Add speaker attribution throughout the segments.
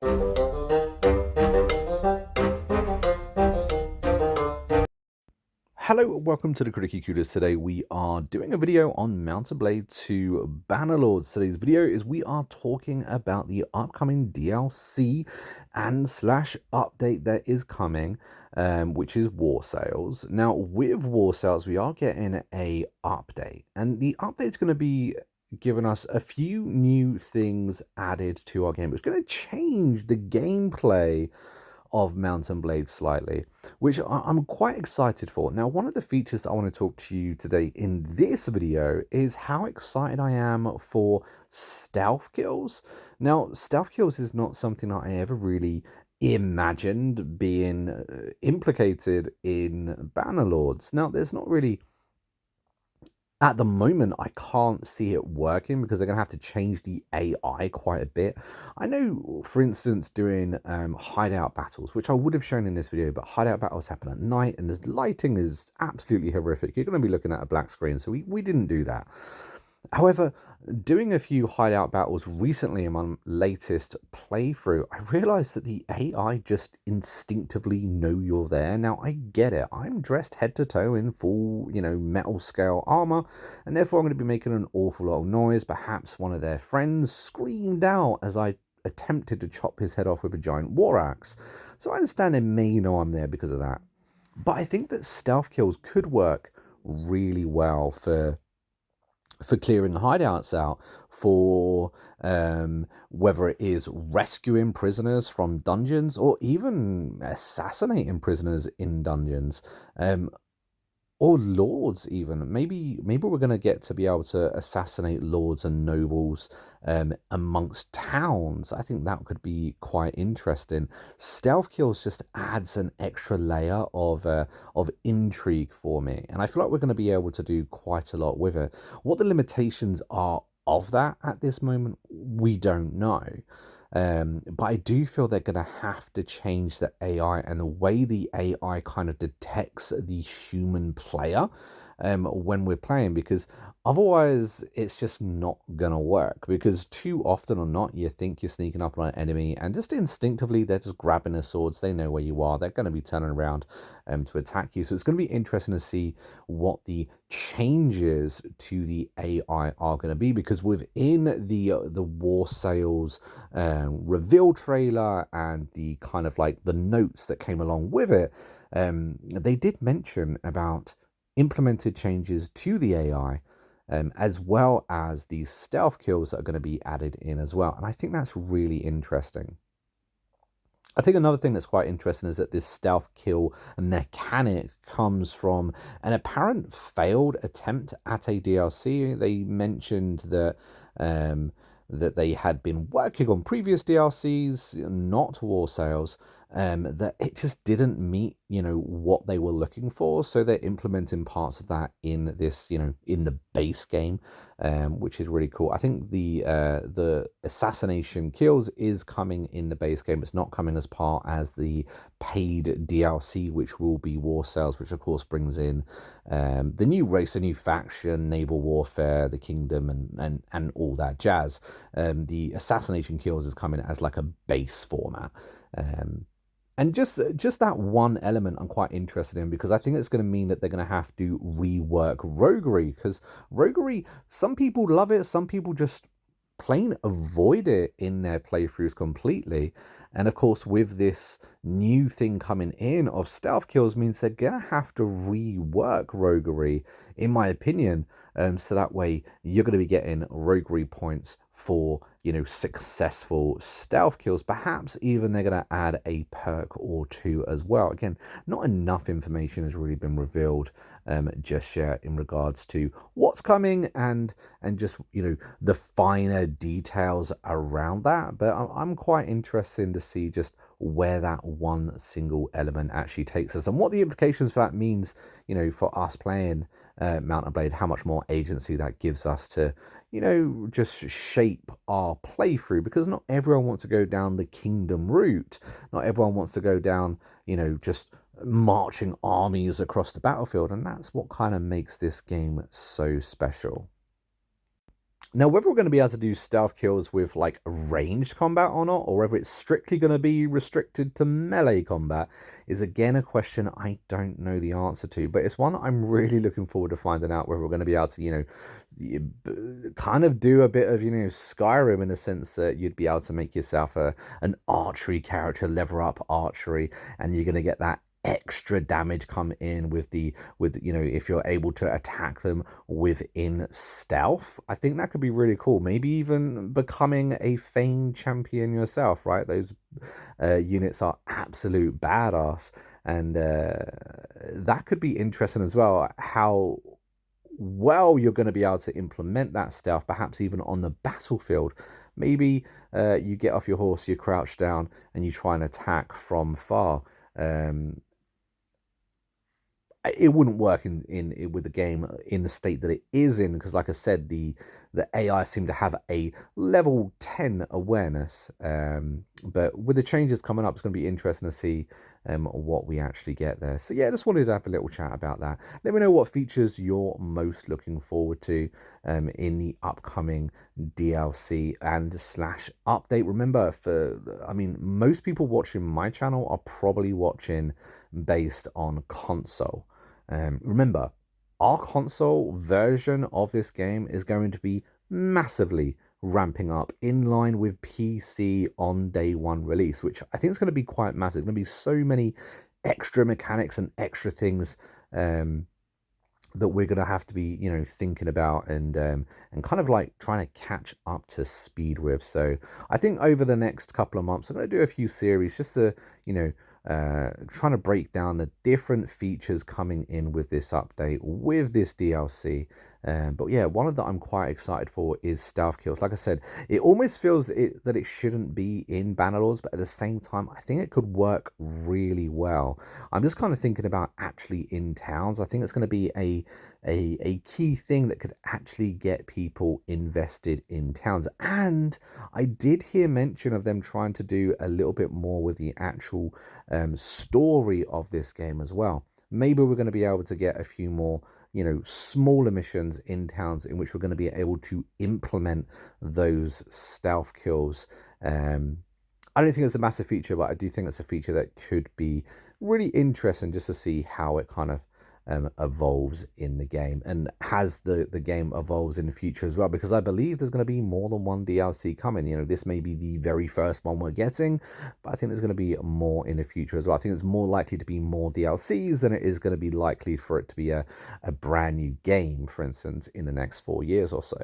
Speaker 1: Hello, welcome to the Critically Curious. Today we are doing a video on Mount & Blade 2 Bannerlords. Today's video is we are talking about the upcoming DLC and slash update that is coming, which is War Sales. Now, with War Sales, we are getting a update, and the update's going to be giving us a few new things added to our game. It's going to change the gameplay of Mount & Blade slightly, which I'm quite excited for. Now, one of the features that I want to talk to you today in this video is how excited I am for stealth kills. Now, stealth kills is not something that I ever really imagined being implicated in Bannerlords. Now, there's not really, at the moment, I can't see it working because they're going to have to change the AI quite a bit. I know, for instance, doing hideout battles, which I would have shown in this video, but hideout battles happen at night and the lighting is absolutely horrific. You're going to be looking at a black screen, so we didn't do that. However, doing a few hideout battles recently in my latest playthrough, I realized that the AI just instinctively know you're there. Now, I get it. I'm dressed head to toe in full, metal scale armor, and therefore I'm going to be making an awful lot of noise. Perhaps one of their friends screamed out as I attempted to chop his head off with a giant war axe. So I understand they may know I'm there because of that. But I think that stealth kills could work really well for clearing hideouts out, for whether it is rescuing prisoners from dungeons or even assassinating prisoners in dungeons, or lords even. Maybe we're going to get to be able to assassinate lords and nobles amongst towns. I think that could be quite interesting. Stealth kills just adds an extra layer of intrigue for me, and I feel like we're going to be able to do quite a lot with it. What the limitations are of that at this moment, we don't know. But I do feel they're going to have to change the AI and the way the AI kind of detects the human player when we're playing, because otherwise it's just not going to work. Because too often or not, you think you're sneaking up on an enemy and just instinctively they're just grabbing their swords. They know where you are. They're going to be turning around to attack you. So it's going to be interesting to see what the changes to the AI are going to be, because within the War Sales reveal trailer and the kind of like the notes that came along with it, they did mention about implemented changes to the AI, as well as the stealth kills that are going to be added in as well. And I think that's really interesting. I think another thing that's quite interesting is that this stealth kill mechanic comes from an apparent failed attempt at a DLC. They mentioned that that they had been working on previous DLCs, not War Sales, that it just didn't meet, what they were looking for. So they're implementing parts of that in this, in the base game, which is really cool. I think the assassination kills is coming in the base game. It's not coming as part as the paid DLC, which will be War Sales, which of course brings in the new race, a new faction, naval warfare, the kingdom, and all that jazz. The assassination kills is coming as like a base format. And just that one element I'm quite interested in, because I think it's going to mean that they're going to have to rework roguery, because roguery, some people love it, some people just plain avoid it in their playthroughs completely. And of course, with this new thing coming in of stealth kills, means they're gonna have to rework roguery, in my opinion, so that way you're going to be getting roguery points for successful stealth kills. Perhaps even they're going to add a perk or two as well. Again, not enough information has really been revealed just yet in regards to what's coming and just the finer details around that. But I'm quite interested to see just where that one single element actually takes us and what the implications for that means, for us playing Mount & Blade, how much more agency that gives us to, just shape our playthrough, because not everyone wants to go down the kingdom route. Not everyone wants to go down, just marching armies across the battlefield. And that's what kind of makes this game so special. Now, whether we're going to be able to do stealth kills with like ranged combat or not, or whether it's strictly going to be restricted to melee combat, is again a question I don't know the answer to. But it's one I'm really looking forward to finding out, whether we're going to be able to, kind of do a bit of, Skyrim, in the sense that you'd be able to make yourself an archery character, level up archery, and you're going to get that extra damage come in with if you're able to attack them within stealth. I think that could be really cool. Maybe even becoming a Fane champion yourself, right? Those units are absolute badass, and that could be interesting as well, how well you're going to be able to implement that stealth, perhaps even on the battlefield. Maybe you get off your horse, you crouch down, and you try and attack from far. It wouldn't work in with the game in the state that it is in, because like I said, the AI seem to have a level 10 awareness, but with the changes coming up, it's going to be interesting to see what we actually get there. So yeah, I just wanted to have a little chat about that. Let me know what features you're most looking forward to in the upcoming DLC and slash update. Remember, most people watching my channel are probably watching based on console. Remember, our console version of this game is going to be massively ramping up in line with PC on day one release, which I think is going to be quite massive. There's going to be so many extra mechanics and extra things that we're going to have to be, thinking about and kind of like trying to catch up to speed with. So I think over the next couple of months, I'm going to do a few series just to, trying to break down the different features coming in with this update, with this DLC. But yeah, one that I'm quite excited for is stealth kills. Like I said, it almost feels that it shouldn't be in Bannerlords, but at the same time, I think it could work really well. I'm just kind of thinking about actually in towns. I think it's going to be a key thing that could actually get people invested in towns. And I did hear mention of them trying to do a little bit more with the actual story of this game as well. Maybe we're going to be able to get a few more, smaller missions in towns in which we're going to be able to implement those stealth kills. I don't think it's a massive feature, but I do think it's a feature that could be really interesting just to see how it kind of evolves in the game, and has the game evolves in the future as well, because I believe there's going to be more than one DLC coming. This may be the very first one we're getting, but I think there's going to be more in the future as well. I think it's more likely to be more DLCs than it is going to be likely for it to be a brand new game, for instance, in the next 4 years or so.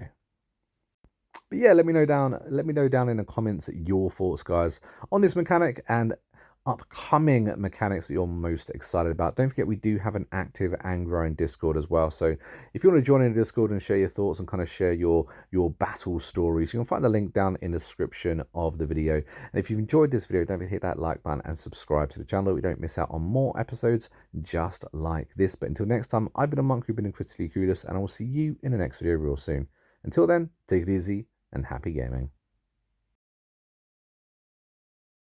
Speaker 1: But yeah, let me know down in the comments your thoughts, guys, on this mechanic and upcoming mechanics that you're most excited about. Don't forget, we do have an active and growing Discord as well. So if you want to join in the Discord and share your thoughts and kind of share your battle stories, you can find the link down in the description of the video. And if you've enjoyed this video, don't forget to hit that like button and subscribe to the channel. We don't miss out on more episodes just like this. But until next time, I've been a monk who's been critically clueless, and I will see you in the next video real soon. Until then, take it easy and happy gaming.